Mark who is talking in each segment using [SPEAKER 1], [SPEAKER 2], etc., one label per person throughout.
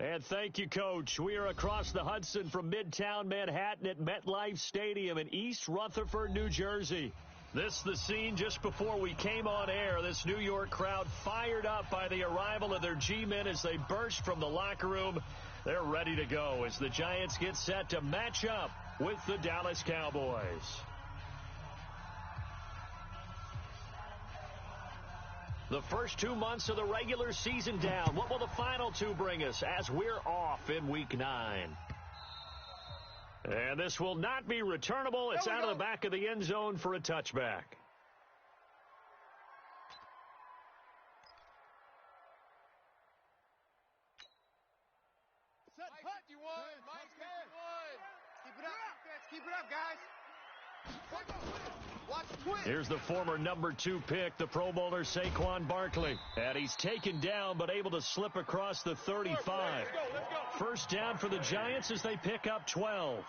[SPEAKER 1] And thank you, Coach. We are across the Hudson from Midtown Manhattan at MetLife Stadium in East Rutherford, New Jersey. This is the scene just before we came on air. This New York crowd fired up by the arrival of their G-men as they burst from the locker room. They're ready to go as the Giants get set to match up with the Dallas Cowboys. The first 2 months of the regular season down. What will the final two bring us as we're off in Week 9? And this will not be returnable. It's out of the back of the end zone for a touchback.
[SPEAKER 2] Set, put. 51. Mike, 51. Keep it up, defense. Keep it up, guys. Watch the twist.
[SPEAKER 1] Here's the former number 2 pick, the Pro Bowler Saquon Barkley. And he's taken down but able to slip across the 35.
[SPEAKER 2] Let's go.
[SPEAKER 1] First down for the Giants as they pick up 12.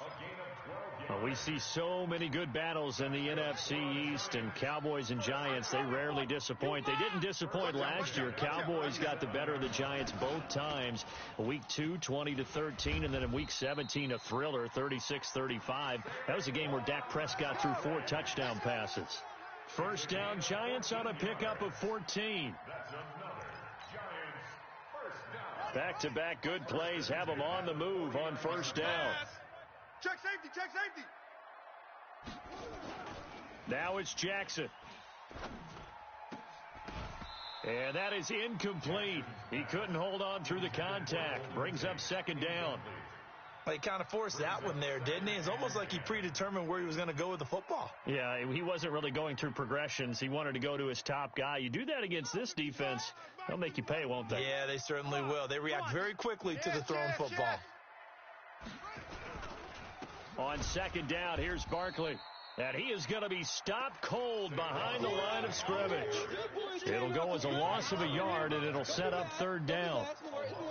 [SPEAKER 1] Well, we see so many good battles in the NFC East, and Cowboys and Giants, they rarely disappoint. They didn't disappoint last year. Cowboys got the better of the Giants both times. Week 2, 20-13, and then in Week 17, a thriller, 36-35. That was a game where Dak Prescott threw 4 touchdown passes. First down, Giants on a pickup of 14. Back-to-back good plays have them on the move on first down.
[SPEAKER 2] Check safety, check safety.
[SPEAKER 1] Now it's Jackson. And that is incomplete. He couldn't hold on through the contact. Brings up second down.
[SPEAKER 3] He kind of forced that one there, didn't he? It's almost like he predetermined where he was going to go with the football.
[SPEAKER 1] Yeah, he wasn't really going through progressions. He wanted to go to his top guy. You do that against this defense, they'll make you pay, won't they?
[SPEAKER 3] Yeah, they certainly will. They react very quickly to the thrown football.
[SPEAKER 1] On second down, here's Barkley. And he is going to be stopped cold behind the line of scrimmage. It'll go as a loss of a yard, and it'll set up third down.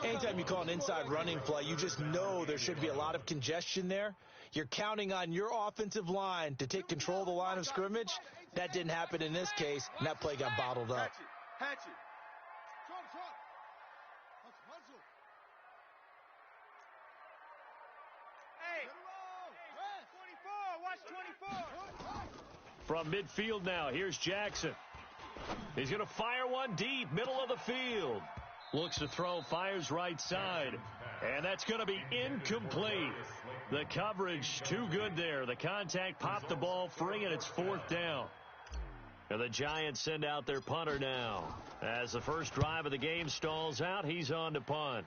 [SPEAKER 3] Anytime you call an inside running play, you just know there should be a lot of congestion there. You're counting on your offensive line to take control of the line of scrimmage. That didn't happen in this case, and that play got bottled up.
[SPEAKER 2] Hatch it. Hey, 24, watch 24.
[SPEAKER 1] From midfield now, here's Jackson. He's going to fire one deep, middle of the field. Looks to throw, fires right side. And that's going to be incomplete. The coverage too good there. The contact popped the ball free, and it's fourth down. And the Giants send out their punter now. As the first drive of the game stalls out, he's on to punt.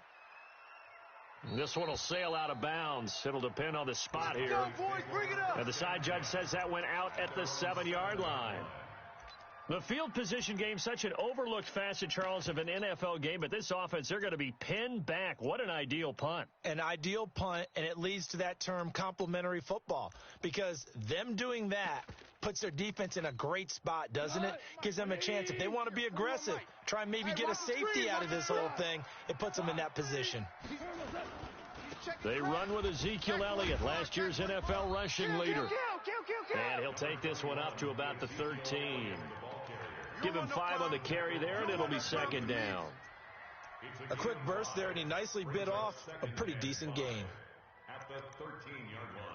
[SPEAKER 1] This one will sail out of bounds. It'll depend on the spot here. And the side judge says that went out at the 7-yard line. The field position game, such an overlooked facet, Charles, of an NFL game, but this offense, they're going to be pinned back. What an ideal punt.
[SPEAKER 3] An ideal punt, and it leads to that term complementary football, because them doing that puts their defense in a great spot, doesn't it? Gives them a chance. If they want to be aggressive, try and maybe get a safety out of this whole thing, it puts them in that position.
[SPEAKER 1] They run with Ezekiel Elliott, last year's NFL rushing leader. And he'll take this one up to about the 13. Give him 5 on the carry there, and it'll be second down.
[SPEAKER 3] A quick burst there, and he nicely bit off a pretty decent gain.
[SPEAKER 4] At the 13-yard line.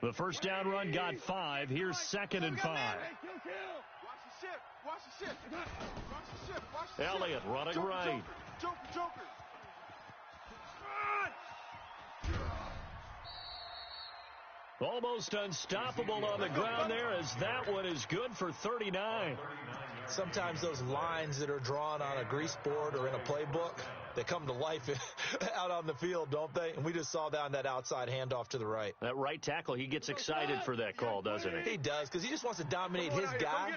[SPEAKER 1] The first down run got 5. Here's second and 5.
[SPEAKER 2] Watch the ship. Watch the ship. Watch the ship. Watch the ship.
[SPEAKER 1] Elliott running right.
[SPEAKER 2] Joker.
[SPEAKER 1] Almost unstoppable on the ground there, as that one is good for 39.
[SPEAKER 3] Sometimes those lines that are drawn on a grease board or in a playbook, they come to life out on the field, don't they? And we just saw that on that outside handoff to the right.
[SPEAKER 1] That right tackle, he gets excited for that call, doesn't he?
[SPEAKER 3] He does, because he just wants to dominate his guy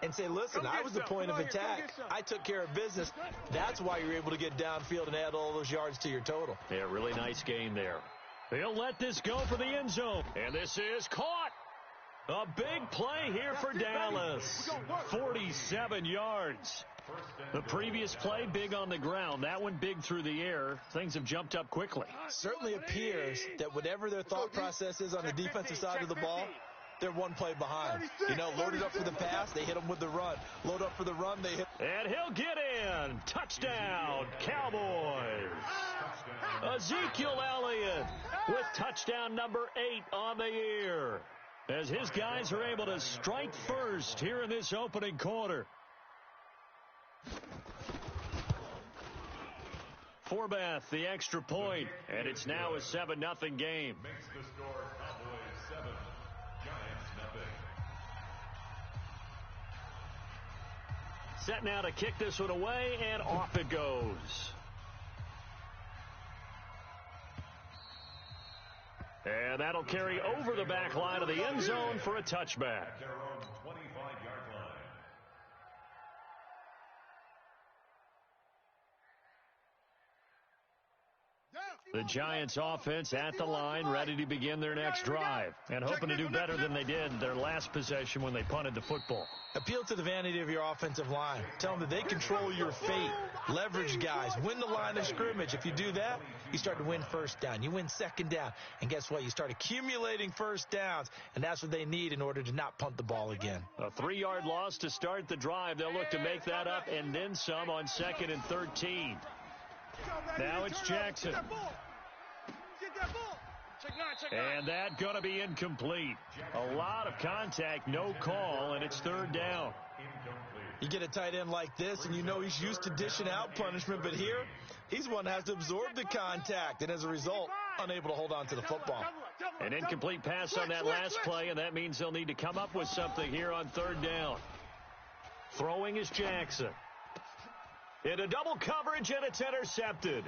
[SPEAKER 3] and say, listen, I was the point of attack. I took care of business. That's why you're able to get downfield and add all those yards to your total.
[SPEAKER 1] Yeah, really nice game there. He'll let this go for the end zone. And this is caught. A big play here for Dallas. 47 yards. The previous play, big on the ground. That one big through the air. Things have jumped up quickly.
[SPEAKER 3] Certainly appears that whatever their thought process is on the defensive side of the ball, they're one play behind. You know, loaded up for the pass, they hit them with the run. Load up for the run, they hit.
[SPEAKER 1] And he'll get in. Touchdown, Cowboys. Ezekiel Elliott with touchdown number 8 on the year, as his guys are able to strike first here in this opening quarter. Forbath, the extra point, and it's now a 7-0 game.
[SPEAKER 4] Makes the score Cowboys 7, Giants nothing.
[SPEAKER 1] Set now to kick this one away, and off it goes. And that'll carry over the back line of the end zone for a touchback.
[SPEAKER 4] At their own 25-yard line.
[SPEAKER 1] The Giants offense at the line, ready to begin their next drive, and hoping to do better than they did their last possession when they punted the football.
[SPEAKER 3] Appeal to the vanity of your offensive line. Tell them that they control your fate. Leverage guys. Win the line of scrimmage. If you do that, you start to win first down. You win second down. And guess what? You start accumulating first downs, and that's what they need in order to not punt the ball again.
[SPEAKER 1] A 3-yard loss to start the drive. They'll look to make that up and then some on 2nd and 13. Now it's Jackson. And that going to be incomplete. A lot of contact, no call, and it's 3rd down.
[SPEAKER 3] You get a tight end like this, and you know he's used to dishing out punishment, but here, he's one that has to absorb the contact, and as a result, unable to hold on to the football.
[SPEAKER 1] An incomplete pass on that last play, and that means they'll need to come up with something here on 3rd down. Throwing is Jackson. Into double coverage, and it's intercepted.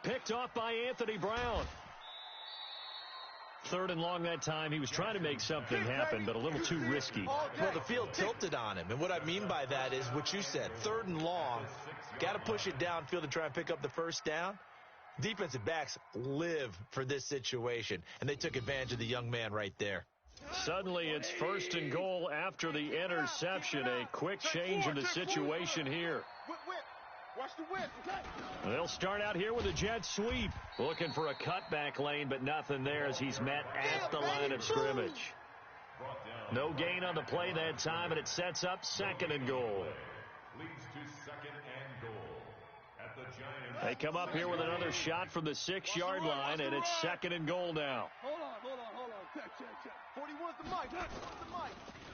[SPEAKER 1] Picked off by Anthony Brown. 3rd and long that time. He was trying to make something happen, but a little too risky.
[SPEAKER 3] Well, the field tilted on him, and what I mean by that is what you said. 3rd and long, got to push it downfield to try and pick up the first down. Defensive backs live for this situation, and they took advantage of the young man right there.
[SPEAKER 1] Suddenly, it's 1st and goal after the interception. A quick change in the situation here.
[SPEAKER 2] Watch the whip.
[SPEAKER 1] They'll start out here with a jet sweep. Looking for a cutback lane, but nothing there as he's met at the line of scrimmage. No gain on the play that time, and it sets up 2nd and goal.
[SPEAKER 4] Leads to 2nd and goal. At the Giants.
[SPEAKER 1] They come up here with another shot from the 6-yard line, and it's 2nd and goal now.
[SPEAKER 2] Hold on. Check. 41's the mic.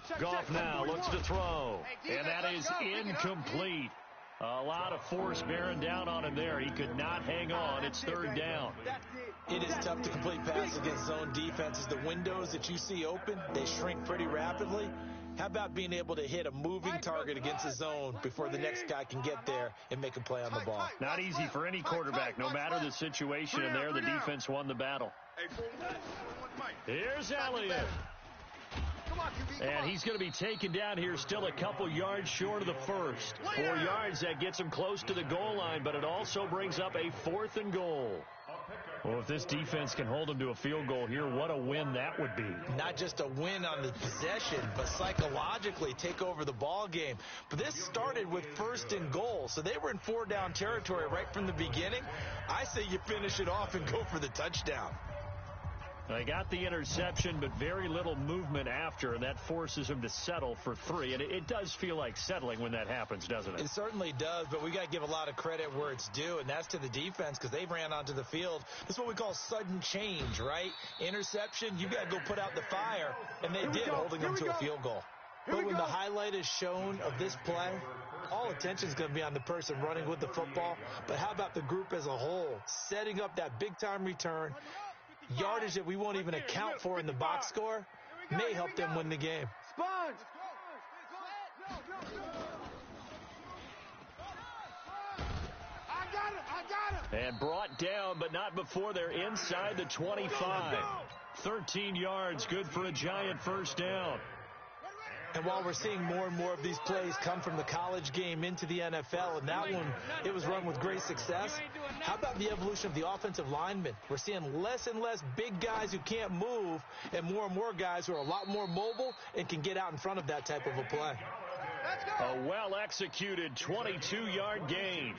[SPEAKER 2] Check,
[SPEAKER 1] Goff now looks to throw, and that is incomplete. A lot of force bearing down on him there. He could not hang on. It's 3rd down.
[SPEAKER 3] It is tough to complete passes against zone defenses. The windows that you see open, they shrink pretty rapidly. How about being able to hit a moving target against the zone before the next guy can get there and make a play on the ball?
[SPEAKER 1] Not easy for any quarterback, no matter the situation. And there, the defense won the battle. Here's Elliott. And he's going to be taken down here still a couple yards short of the first. 4 yards, that gets him close to the goal line, but it also brings up a 4th and goal. Well, if this defense can hold them to a field goal here, what a win that would be.
[SPEAKER 3] Not just a win on the possession, but psychologically take over the ball game. But this started with 1st and goal, so they were in 4-down territory right from the beginning. I say you finish it off and go for the touchdown.
[SPEAKER 1] They got the interception, but very little movement after, and that forces them to settle for 3. And it does feel like settling when that happens, doesn't it?
[SPEAKER 3] It certainly does, but we got to give a lot of credit where it's due, and that's to the defense because they ran onto the field. This is what we call sudden change, right? Interception, you got to go put out the fire, and they did, holding them to a field goal. But when the highlight is shown of this play, all attention is going to be on the person running with the football. But how about the group as a whole, setting up that big-time return, yardage that we won't even account for in the box score, may help them win the game.
[SPEAKER 2] Sponge. I got him.
[SPEAKER 1] And brought down, but not before they're inside the 25. 13 yards, good for a Giant first down.
[SPEAKER 3] And while we're seeing more and more of these plays come from the college game into the NFL, and that one, it was run with great success, how about the evolution of the offensive linemen? We're seeing less and less big guys who can't move and more guys who are a lot more mobile and can get out in front of that type of a play.
[SPEAKER 1] A well-executed 22-yard gain.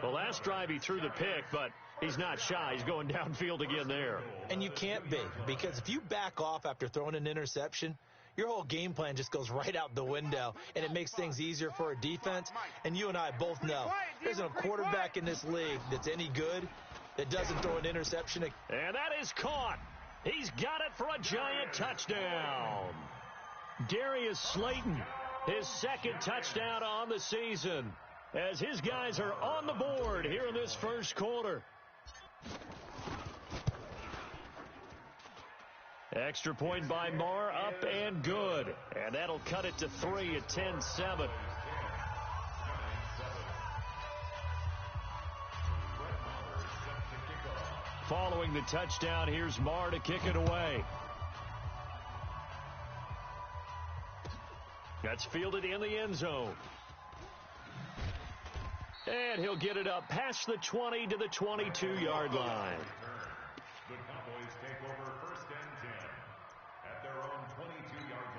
[SPEAKER 1] The last drive he threw the pick, but he's not shy. He's going downfield again there.
[SPEAKER 3] And you can't be, because if you back off after throwing an interception, your whole game plan just goes right out the window, and it makes things easier for a defense. And you and I both know there's no quarterback in this league that's any good that doesn't throw an interception.
[SPEAKER 1] And that is caught. He's got it for a giant touchdown. Darius Slayton, his second touchdown on the season, as his guys are on the board here in this first quarter. Extra point by Marr, up and good. And that'll cut it to 3 at 10-7. Following the touchdown, here's Marr to kick it away. That's fielded in the end zone. And he'll get it up past the 20 to the 22-yard line.
[SPEAKER 4] The Cowboys take over first and 10 at their own 22-yard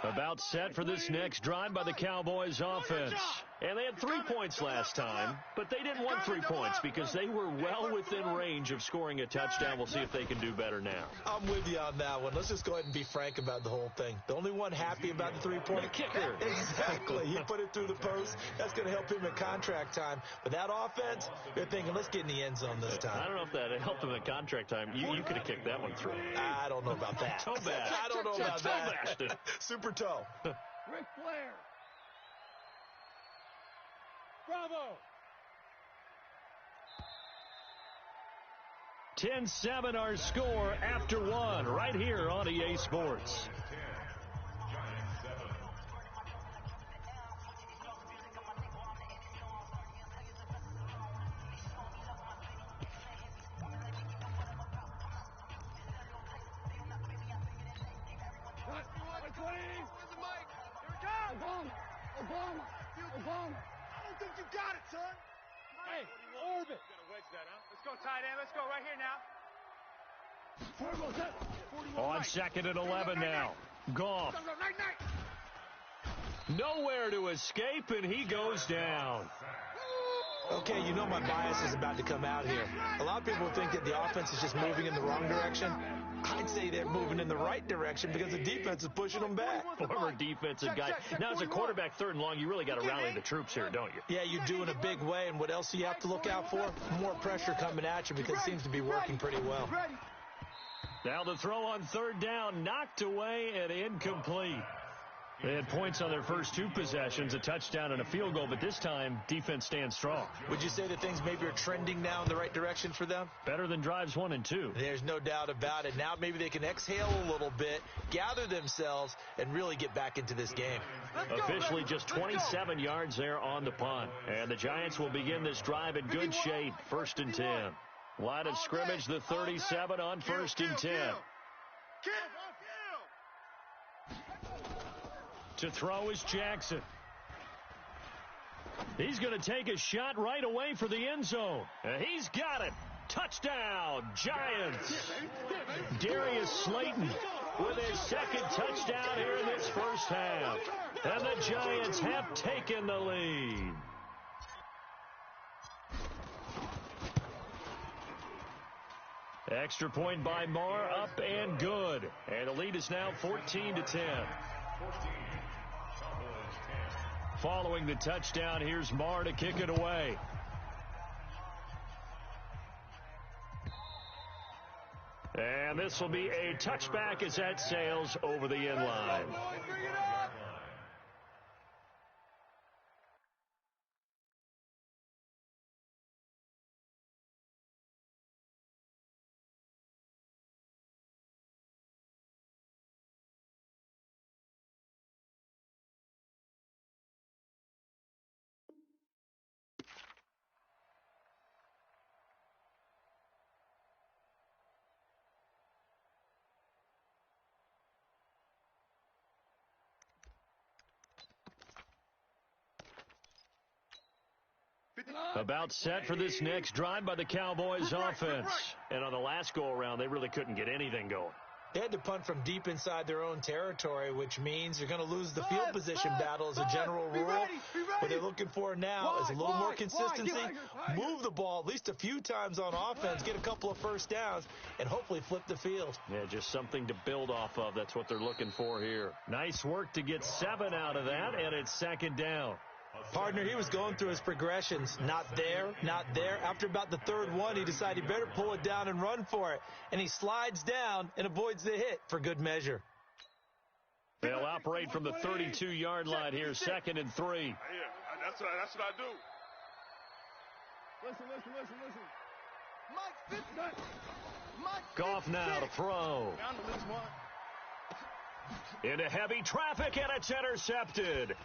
[SPEAKER 4] line.
[SPEAKER 1] About set for this next drive by the Cowboys offense. And they had 3 points last time, but they didn't want 3 points because they were well within range of scoring a touchdown. We'll see if they can do better now.
[SPEAKER 3] I'm with you on that one. Let's just go ahead and be frank about the whole thing. The only one happy about the three-point
[SPEAKER 1] kicker.
[SPEAKER 3] Exactly. He put it through the post. That's going to help him at contract time. But that offense, they're thinking, let's get in the end zone this time.
[SPEAKER 1] I don't know if that helped him at contract time. You could have kicked that one through.
[SPEAKER 3] I don't know about that.
[SPEAKER 1] Toe bash.
[SPEAKER 3] I don't know about
[SPEAKER 1] Toe
[SPEAKER 3] that.
[SPEAKER 1] bashed it.
[SPEAKER 3] Super toe.
[SPEAKER 2] Ric Flair. Bravo.
[SPEAKER 1] 10-7 our score after one right here on EA Sports.
[SPEAKER 2] Obama. I don't think you got it, son. Hey, Orbit. Gonna wedge that, huh? Let's go, tight end. Let's go right here now.
[SPEAKER 1] On second and 11 now. Goff. Nowhere to escape, and he goes down.
[SPEAKER 3] Okay, you know my bias is about to come out here. A lot of people think that the offense is just moving in the wrong direction. I'd say they're moving in the right direction because the defense is pushing them back.
[SPEAKER 1] Former defensive guy. Now, as a quarterback, third and long, you really got to rally the troops here, don't you?
[SPEAKER 3] Yeah, you do in a big way. And what else do you have to look out for? More pressure coming at you because it seems to be working pretty well.
[SPEAKER 1] Now the throw on third down, knocked away and incomplete. They had points on their first 2 possessions, a touchdown and a field goal, but this time, defense stands strong.
[SPEAKER 3] Would you say that things maybe are trending now in the right direction for them?
[SPEAKER 1] Better than drives 1 and 2.
[SPEAKER 3] There's no doubt about it. Now maybe they can exhale a little bit, gather themselves, and really get back into this game.
[SPEAKER 1] Officially just 27 yards there on the punt. And the Giants will begin this drive in good shape, first and 10. Line of scrimmage, the 37 on first and 10. To throw is Jackson. He's going to take a shot right away for the end zone. He's got it. Touchdown, Giants. Darius Slayton with his second touchdown here in this first half. And the Giants have taken the lead. Extra point by Marr, up and good. And the lead is now 14-10. Following the touchdown, here's Marr to kick it away. And this will be a touchback as that sails over the end line. About set for this next drive by the Cowboys offense. And on the last go-around, they really couldn't get anything going.
[SPEAKER 3] They had to punt from deep inside their own territory, which means they're going to lose the field position battle as a general rule. What they're looking for now is a little more consistency, move the ball at least a few times on offense, get a couple of first downs, and hopefully flip the field.
[SPEAKER 1] Yeah, just something to build off of. That's what they're looking for here. Nice work to get 7 out of that, and it's second down.
[SPEAKER 3] Partner, he was going through his progressions. Not there, not there. After about the third one, he decided he better pull it down and run for it. And he slides down and avoids the hit for good measure.
[SPEAKER 1] They'll operate from the 32-yard line here, 2nd and 3.
[SPEAKER 2] Yeah, that's what I do. Listen.
[SPEAKER 1] Goff now to throw. Into heavy traffic, and it's intercepted.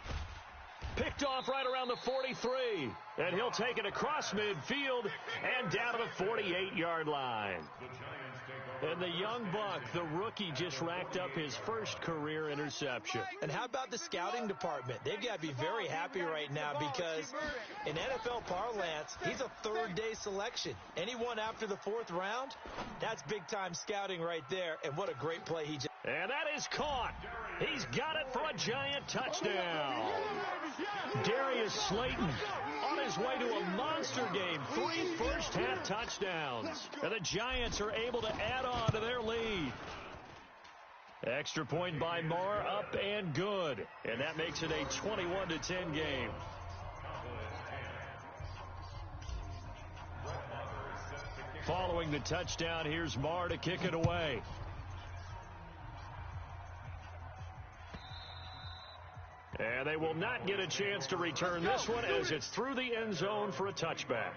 [SPEAKER 1] Picked off right around the 43, and he'll take it across midfield and down to the 48-yard line. And the young buck, the rookie, just racked up his first career interception.
[SPEAKER 3] And how about the scouting department? They've got to be very happy right now because in NFL parlance, he's a third-day selection. Anyone after the 4th round, that's big-time scouting right there, and what a great play he just...
[SPEAKER 1] And that is caught. He's got it for a Giant touchdown. Darius Slayton on his way to a monster game. 3 first-half touchdowns. And the Giants are able to add on to their lead. Extra point by Marr, up and good. And that makes it a 21-10 game. Following the touchdown, here's Marr to kick it away. And they will not get a chance to return this one as it's through the end zone for a touchback.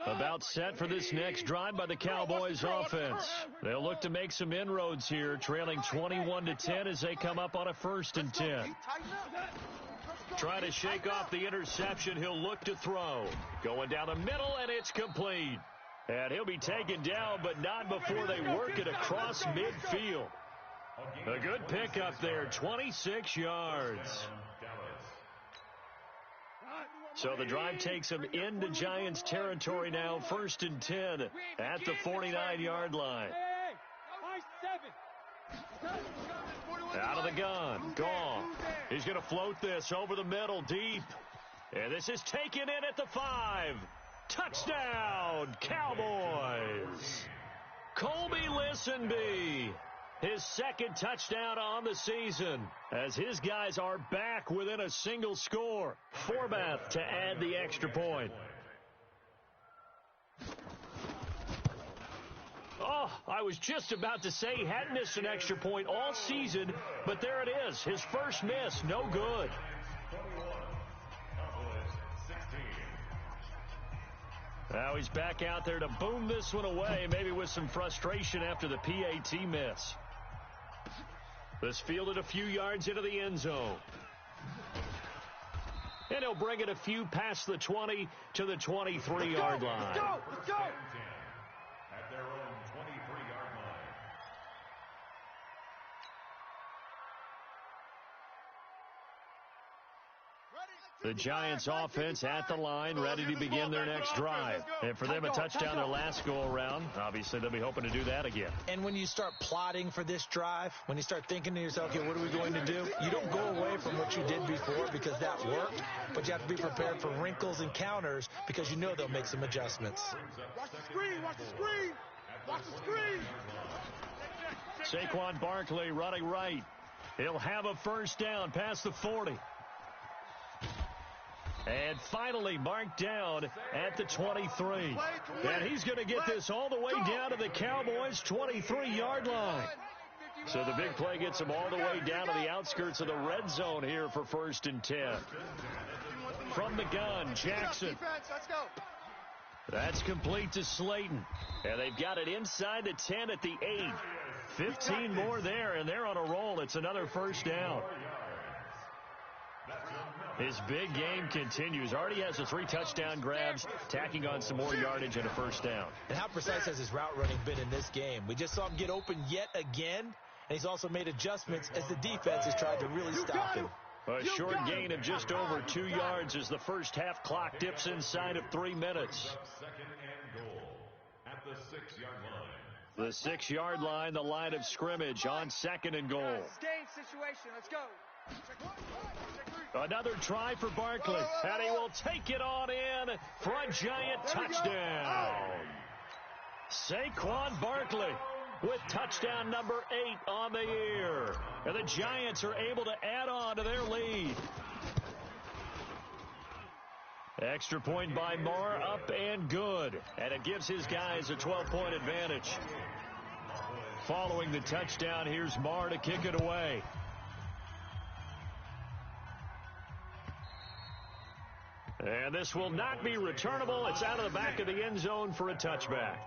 [SPEAKER 1] About set for this next drive by the Cowboys offense. They'll look to make some inroads here, trailing 21-10 as they come up on a 1st and 10. Trying to shake off the interception, he'll look to throw. Going down the middle, and it's complete. And he'll be taken down, but not before they work it across midfield. A good pickup there, 26 yards. So the drive takes them into Giants territory now, 1st and 10 at the 49-yard line. Out of the gun, Goff. He's going to float this over the middle, deep. And this is taken in at the 5. Touchdown, Cowboys. Colby Listenbee. His 2nd touchdown on the season as his guys are back within a single score. Forbath to add the extra point. Oh, I was just about to say he hadn't missed an extra point all season, but there it is. His first miss, no good. Now he's back out there to boom this one away, maybe with some frustration after the PAT miss. This fielded a few yards into the end zone. And he'll bring it a few past the 20 to the 23-yard line.
[SPEAKER 2] Let's go!
[SPEAKER 4] At their own 23-yard line.
[SPEAKER 1] The Giants offense at the line, ready to begin their next drive. And for them, a touchdown their last go-around. Obviously, they'll be hoping to do that again.
[SPEAKER 3] And when you start plotting for this drive, when you start thinking to yourself, okay, what are we going to do? You don't go away from what you did before because that worked, but you have to be prepared for wrinkles and counters because you know they'll make some adjustments.
[SPEAKER 2] Watch the screen! Watch the screen! Watch the screen!
[SPEAKER 1] Saquon Barkley running right. He'll have a first down past the 40. And finally marked down at the 23. And he's going to get this all the way down to the Cowboys' 23-yard line. So the big play gets him all the way down to the outskirts of the red zone here for 1st and 10. From the gun, Jackson. That's complete to Slayton. And they've got it inside the 10 at the 8. 15 more there, and they're on a roll. It's another first down. His big game continues. Already has the 3 touchdown grabs, tacking on some more yardage and a first down.
[SPEAKER 3] And how precise has his route running been in this game? We just saw him get open yet again, and he's also made adjustments as the defense has tried to really stop him.
[SPEAKER 1] A short gain of just over 2 yards as the first half clock dips inside of 3 minutes.
[SPEAKER 4] Second and goal at the 6-yard line.
[SPEAKER 1] The 6-yard line, the line of scrimmage on second and goal.
[SPEAKER 2] Game situation. Let's go.
[SPEAKER 1] Another try for Barkley, and he will take it on in for a giant touchdown. Saquon Barkley with touchdown number 8 on the year. And the Giants are able to add on to their lead. Extra point by Marr, up and good. And it gives his guys a 12-point advantage. Following the touchdown, here's Marr to kick it away. And this will not be returnable. It's out of the back of the end zone for a touchback.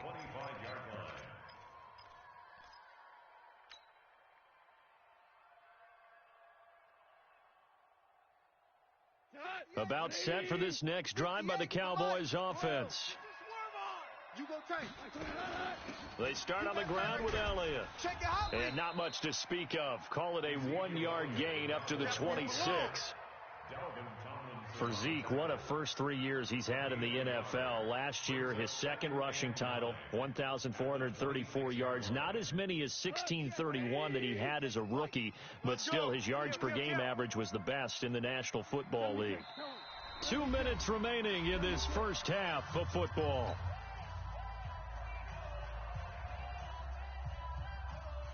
[SPEAKER 1] About set for this next drive by the Cowboys offense. They start on the ground with Elliott. And not much to speak of. Call it a 1-yard gain up to the 26. For Zeke, what a first 3 years he's had in the NFL. Last year, his second rushing title, 1,434 yards. Not as many as 1,631 that he had as a rookie, but still his yards per game average was the best in the National Football League. 2 minutes remaining in this first half of football.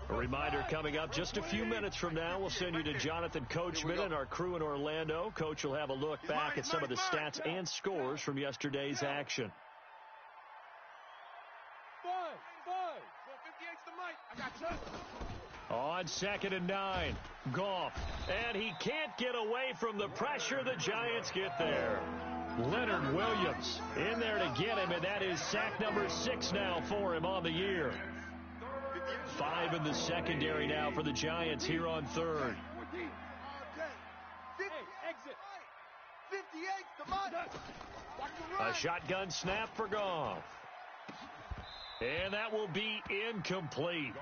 [SPEAKER 1] A reminder coming up just a few minutes from now, we'll send you to Jonathan Coachman and our crew in Orlando. Coach will have a look back at some of the stats and scores from yesterday's action. On 2nd and 9, Goff, and he can't get away from the pressure. The Giants get there. Leonard Williams in there to get him, and that is sack number 6 now for him on the year. 5 in the secondary now for the Giants here on 3rd. A shotgun snap for Goff. And that will be incomplete.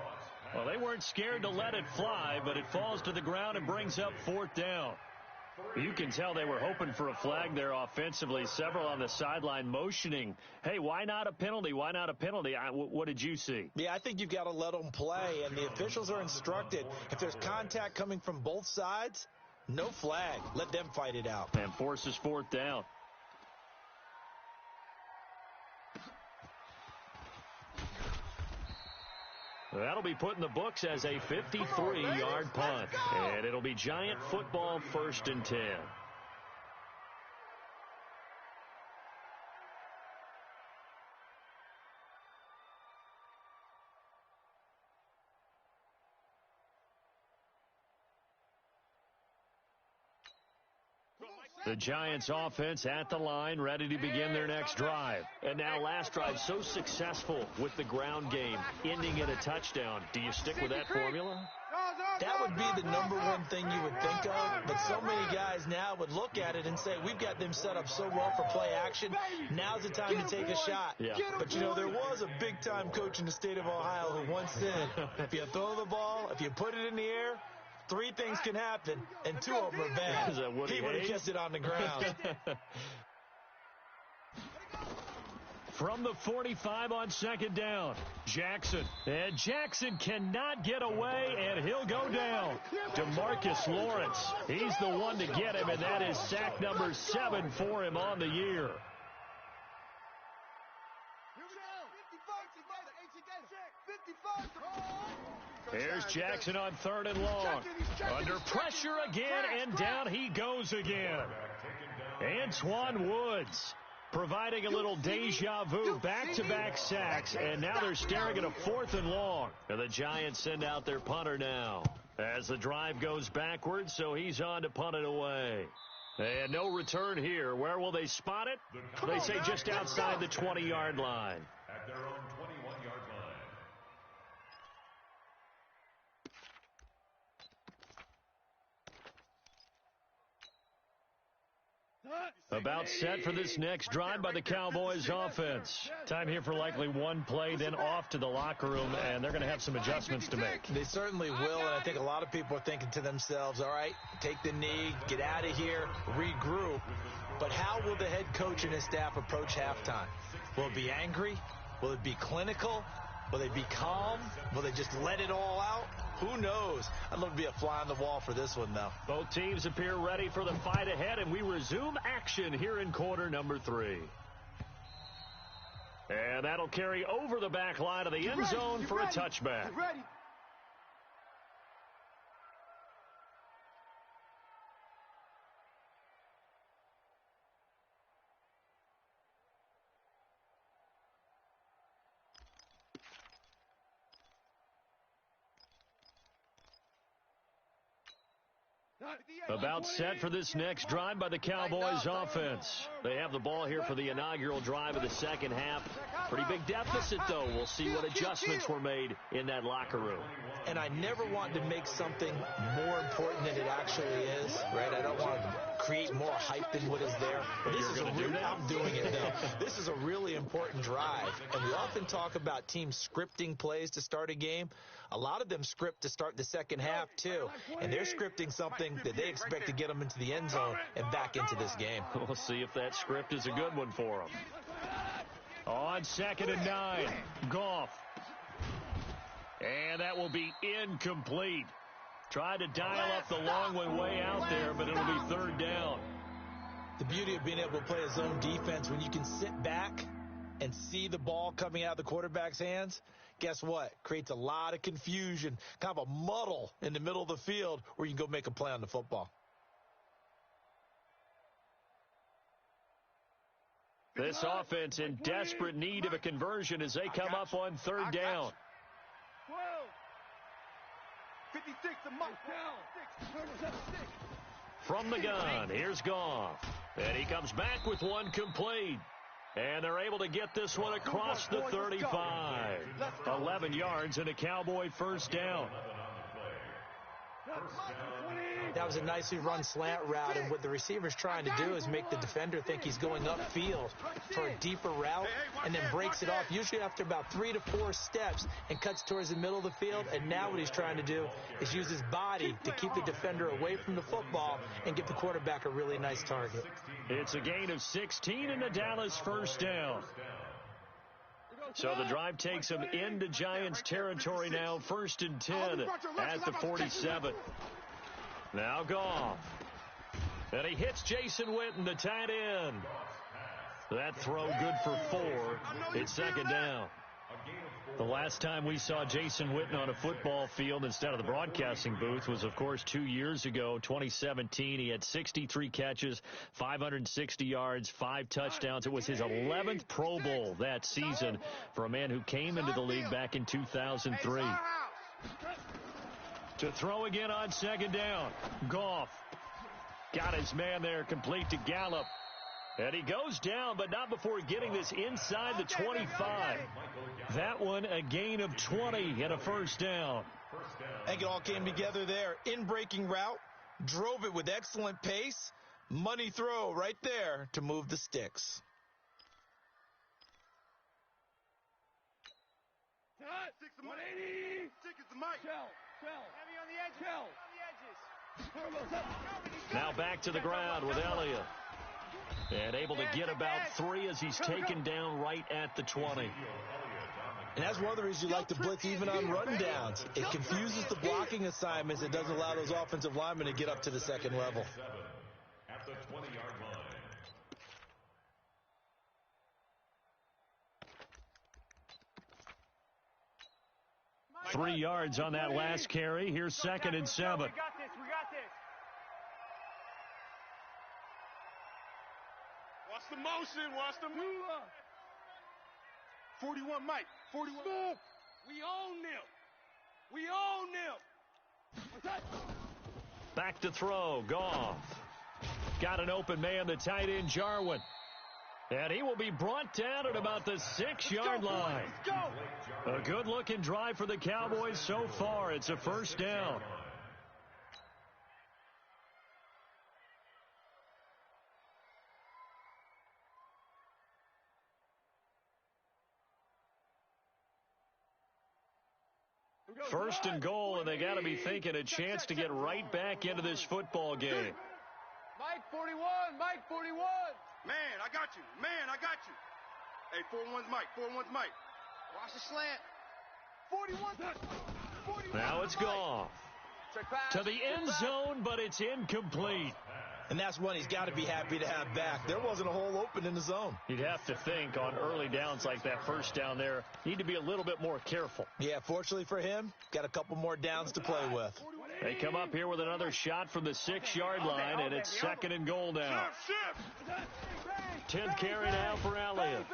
[SPEAKER 1] Well, they weren't scared to let it fly, but it falls to the ground and brings up 4th down. You can tell they were hoping for a flag there offensively. Several on the sideline motioning, hey, why not a penalty? Why not a penalty? What did you see?
[SPEAKER 3] Yeah, I think you've got to let them play, and the officials are instructed. If there's contact coming from both sides, no flag. Let them fight it out.
[SPEAKER 1] And forces 4th down. That'll be put in the books as a 53-yard punt. And it'll be Giant football 1st and 10. The Giants offense at the line, ready to begin their next drive. And now last drive so successful with the ground game, ending in a touchdown. Do you stick with that formula?
[SPEAKER 3] That would be the number one thing you would think of, but so many guys now would look at it and say, we've got them set up so well for play action. Now's the time to take a shot.
[SPEAKER 1] Yeah.
[SPEAKER 3] But, you know, there was a big-time coach in the state of Ohio who once said, if you throw the ball, if you put it in the air, 3 things can happen, and 2 of them are bad.
[SPEAKER 1] Is that
[SPEAKER 3] He would have kept it on the ground.
[SPEAKER 1] From the 45 on 2nd down, Jackson. And Jackson cannot get away, and he'll go down. DeMarcus Lawrence. He's the one to get him, and that is sack number 7 for him on the year. Here's Jackson on 3rd and long. Under pressure again, and down he goes again. Antoine Woods providing a little deja vu, back-to-back sacks, and now they're staring at a 4th and long. And the Giants send out their punter now as the drive goes backwards, so he's on to punt it away. And no return here. Where will they spot it? They say just outside the 20-yard line.
[SPEAKER 4] At their own 21-yard line.
[SPEAKER 1] About set for this next drive by the Cowboys offense. Time here for likely one play, then off to the locker room, and they're going to have some adjustments to make.
[SPEAKER 3] They certainly will, and I think a lot of people are thinking to themselves, all right, take the knee, get out of here, regroup. But how will the head coach and his staff approach halftime? Will it be angry? Will it be clinical? Will they be calm? Will they just let it all out? Who knows? I'd love to be a fly on the wall for this one, though.
[SPEAKER 1] Both teams appear ready for the fight ahead, and we resume action here in quarter number 3. And that'll carry over the back line of the end zone for a touchback. About set for this next drive by the Cowboys offense. They have the ball here for the inaugural drive of the second half. Pretty big deficit, though. We'll see what adjustments were made in that locker room.
[SPEAKER 3] And I never want to make something more important than it actually is, right? I don't want to create more hype than what is there. But this is I'm doing it, though. This is a really important drive. And we often talk about teams scripting plays to start a game. A lot of them script to start the second half, too. And they're scripting something that they expect to get them into the end zone and back into this game.
[SPEAKER 1] We'll see if that script is a good one for them. On 2nd and 9, Goff. And that will be incomplete. Tried to dial up the long one way out there, but it'll be 3rd down.
[SPEAKER 3] The beauty of being able to play a zone defense, when you can sit back and see the ball coming out of the quarterback's hands, guess what? Creates a lot of confusion, kind of a muddle in the middle of the field where you can go make a play on the football.
[SPEAKER 1] This offense in desperate need of a conversion as they come up on 3rd down.
[SPEAKER 2] 56 to Mike.
[SPEAKER 1] From the gun, here's Goff. And he comes back with one complete. And they're able to get this one across the 35. 11 yards and a Cowboy 1st down.
[SPEAKER 3] That was a nicely run slant route, and what the receiver's trying to do is make the defender think he's going upfield for a deeper route and then breaks it off, usually after about 3 to 4 steps, and cuts towards the middle of the field. And now what he's trying to do is use his body to keep the defender away from the football and give the quarterback a really nice target.
[SPEAKER 1] It's a gain of 16 in the Dallas 1st down. So the drive takes them into Giants territory now, 1st and 10 at the 47. Now Goff. And he hits Jason Witten, the tight end. That throw good for 4. It's 2nd down. The last time we saw Jason Witten on a football field instead of the broadcasting booth was, of course, 2 years ago, 2017. He had 63 catches, 560 yards, 5 touchdowns. It was his 11th Pro Bowl that season for a man who came into the league back in 2003. To throw again on 2nd down. Goff got his man there, complete to Gallup. And he goes down, but not before getting this inside the 25. That one a gain of 20 and a 1st down.
[SPEAKER 3] I think it all came together there. In-breaking route, drove it with excellent pace. Money throw right there to move the sticks.
[SPEAKER 2] 6 to Mike. 6 is the Mike. Heavy on the edges.
[SPEAKER 1] Now back to the ground with Elliott. And able to get about 3 as he's taken down right at the 20.
[SPEAKER 3] And that's one of the reasons you like to blitz even on run downs. It confuses the blocking assignments. It doesn't allow those offensive linemen to get up to the second level.
[SPEAKER 4] At the 20-yard line.
[SPEAKER 1] 3 yards on that last carry. Here's 2nd and 7.
[SPEAKER 2] We got this. Watch the motion. Watch the move. 41, Mike. 41. We own them.
[SPEAKER 1] Back to throw. Goff. Got an open man, the tight end, Jarwin. And he will be brought down at about the 6-yard line. A good-looking drive for the Cowboys so far. It's a 1st down. First and goal, and they got to be thinking a chance to get right back into this football game.
[SPEAKER 2] Mike 41, Mike 41.
[SPEAKER 5] Man, I got you. Man, I got you. Hey, 41's Mike. 41's Mike.
[SPEAKER 2] Watch the slant. 41.
[SPEAKER 1] Now it's gone. To the end zone, but it's incomplete.
[SPEAKER 3] And that's one he's got to be happy to have back. There wasn't a hole open in the zone.
[SPEAKER 1] You'd have to think on early downs like that first down there, need to be a little bit more careful.
[SPEAKER 3] Yeah, fortunately for him, got a couple more downs to play with.
[SPEAKER 1] They come up here with another shot from the 6-yard line, and it's second and goal now. 10th carry now for Elliott.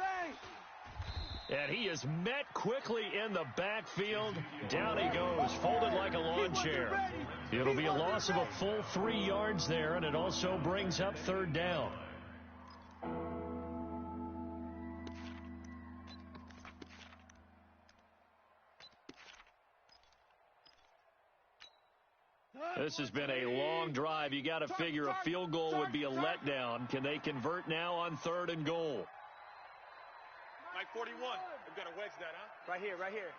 [SPEAKER 1] And he is met quickly in the backfield. Down he goes, folded like a lawn chair. It'll be a loss of a full 3 yards there, and it also brings up third down. This has been a long drive. You got to figure a field goal would be a letdown. Can they convert now on third and goal?
[SPEAKER 5] Mike 41. We've got to wedge that, huh?
[SPEAKER 2] Right here, right here.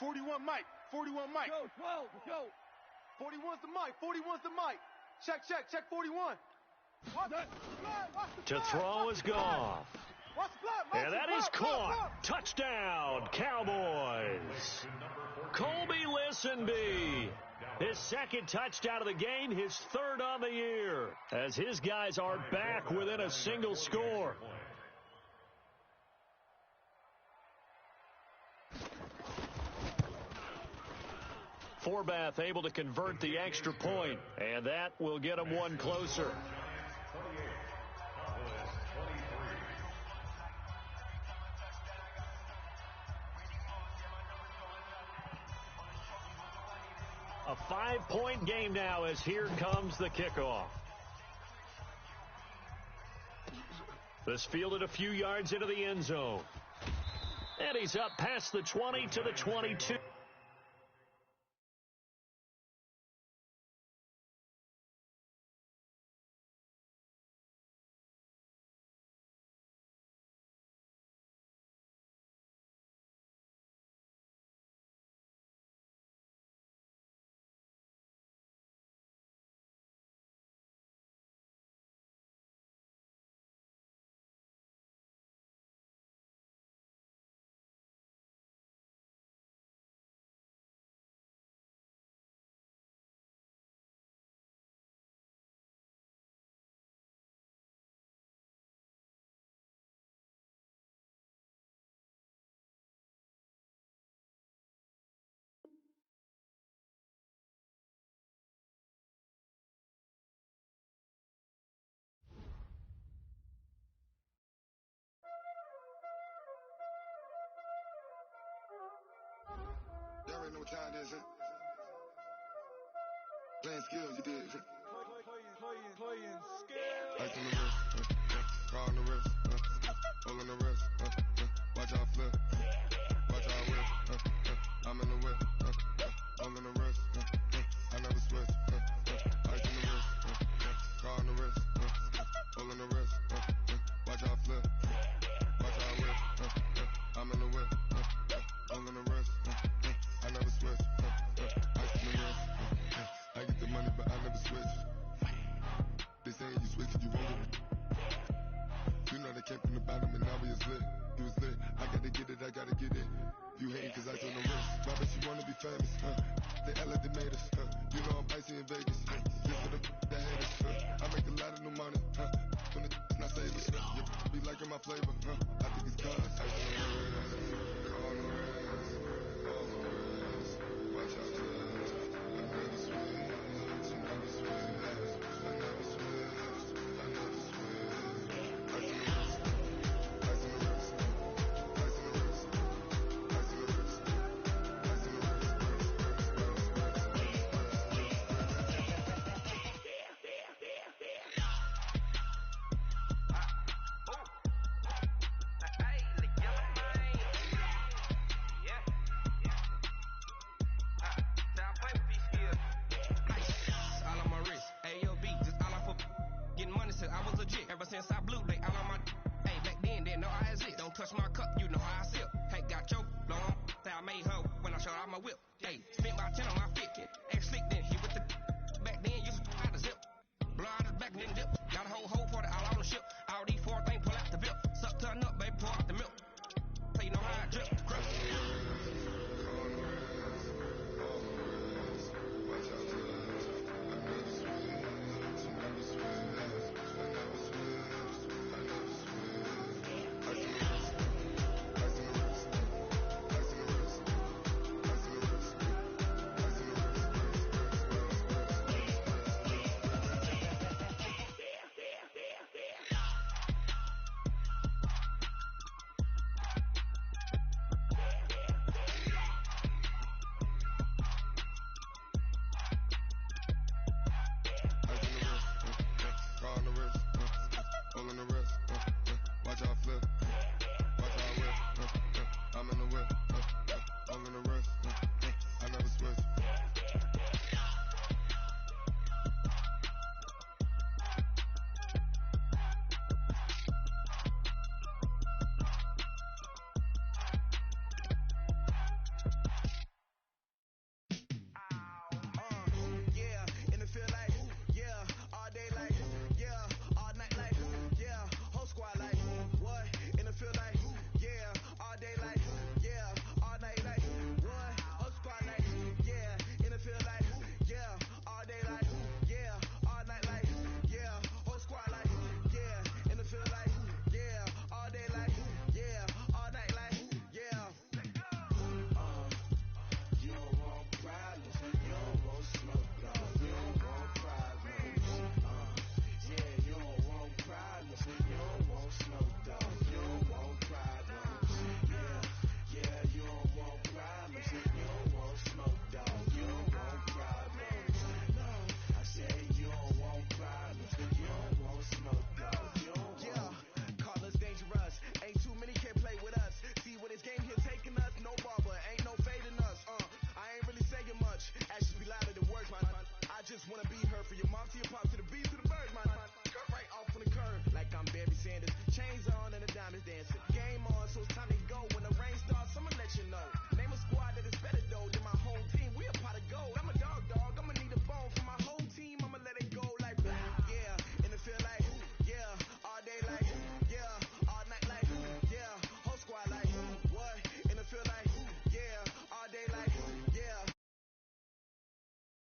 [SPEAKER 5] 41 Mike. 41 Mike.
[SPEAKER 2] Go, 12, go.
[SPEAKER 5] 41's the Mike. 41's the Mike. Check, 41.
[SPEAKER 1] To throw is gone. And that is caught. Touchdown, Cowboys. Colby Listenby. His second touchdown of the game, his third on the year, as his guys are back within a single score. Forbath able to convert the extra point, and that will get him one closer. A 5-point game now as here comes the kickoff. This fielded a few yards into the end zone. And he's up past the 20 to the 22.
[SPEAKER 6] Y'all already know what time it is, huh? Playing skills, you did.
[SPEAKER 2] Playing skills.
[SPEAKER 6] Ice on the wrist, car on the wrist, hole on the wrist, watch out flip, watch out whip, I'm in the whip, hole on the wrist, I never switch, ice on the wrist, car on the wrist, hole on the wrist, watch out flip, watch out whip, I'm in the whip, hole on the wrist, I never switch, ice on the wrist, I get the money but I never switch. They saying you switching, you wrong. You know they came from the bottom and now we is lit. You was lit, I gotta get it. You hate cause I told the wrist. My bitch, you wanna be famous, huh? They act like they made